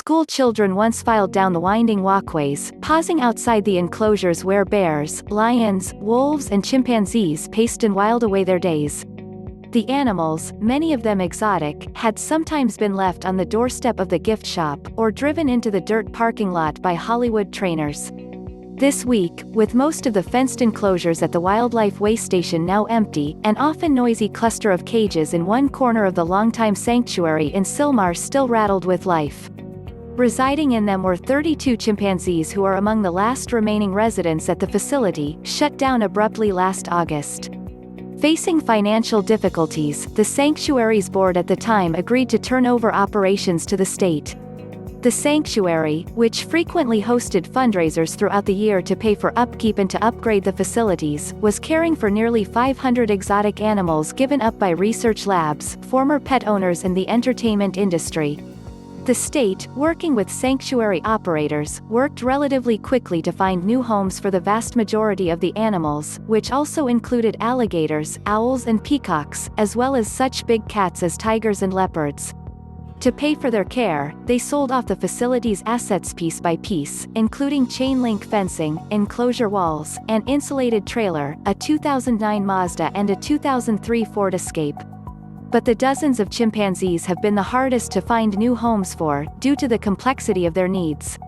School children once filed down the winding walkways, pausing outside the enclosures where bears, lions, wolves and chimpanzees paced and whiled away their days. The animals, many of them exotic, had sometimes been left on the doorstep of the gift shop, or driven into the dirt parking lot by Hollywood trainers. This week, with most of the fenced enclosures at the wildlife way station now empty, an often noisy cluster of cages in one corner of the longtime sanctuary in Sylmar still rattled with life. Residing in them were 32 chimpanzees who are among the last remaining residents at the facility, shut down abruptly last August. Facing financial difficulties, the sanctuary's board at the time agreed to turn over operations to the state. The sanctuary, which frequently hosted fundraisers throughout the year to pay for upkeep and to upgrade the facilities, was caring for nearly 500 exotic animals given up by research labs, former pet owners and the entertainment industry. The state, working with sanctuary operators, worked relatively quickly to find new homes for the vast majority of the animals, which also included alligators, owls and peacocks, as well as such big cats as tigers and leopards. To pay for their care, they sold off the facility's assets piece by piece, including chain-link fencing, enclosure walls, an insulated trailer, a 2009 Mazda and a 2003 Ford Escape. But the dozens of chimpanzees have been the hardest to find new homes for, due to the complexity of their needs.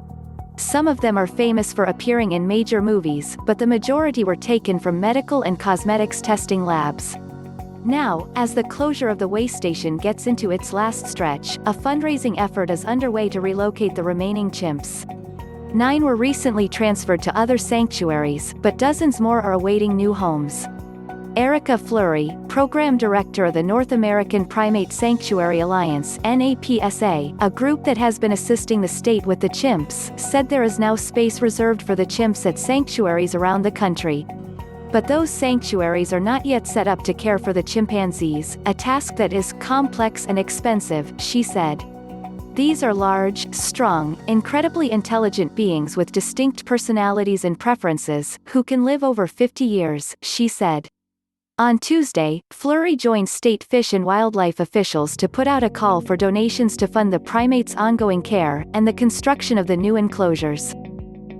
Some of them are famous for appearing in major movies, but the majority were taken from medical and cosmetics testing labs. Now, as the closure of the way station gets into its last stretch, a fundraising effort is underway to relocate the remaining chimps. 9 were recently transferred to other sanctuaries, but dozens more are awaiting new homes. Erica Fleury, program director of the North American Primate Sanctuary Alliance (NAPSA), a group that has been assisting the state with the chimps, said there is now space reserved for the chimps at sanctuaries around the country. But those sanctuaries are not yet set up to care for the chimpanzees, a task that is complex and expensive, she said. These are large, strong, incredibly intelligent beings with distinct personalities and preferences, who can live over 50 years, she said. On Tuesday, Fleury joined state fish and wildlife officials to put out a call for donations to fund the primates' ongoing care, and the construction of the new enclosures.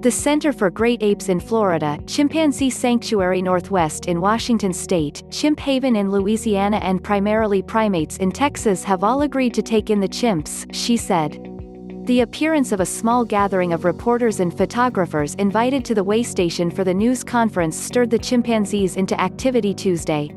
The Center for Great Apes in Florida, Chimpanzee Sanctuary Northwest in Washington State, Chimp Haven in Louisiana and Primarily Primates in Texas have all agreed to take in the chimps, she said. The appearance of a small gathering of reporters and photographers invited to the way station for the news conference stirred the chimpanzees into activity Tuesday.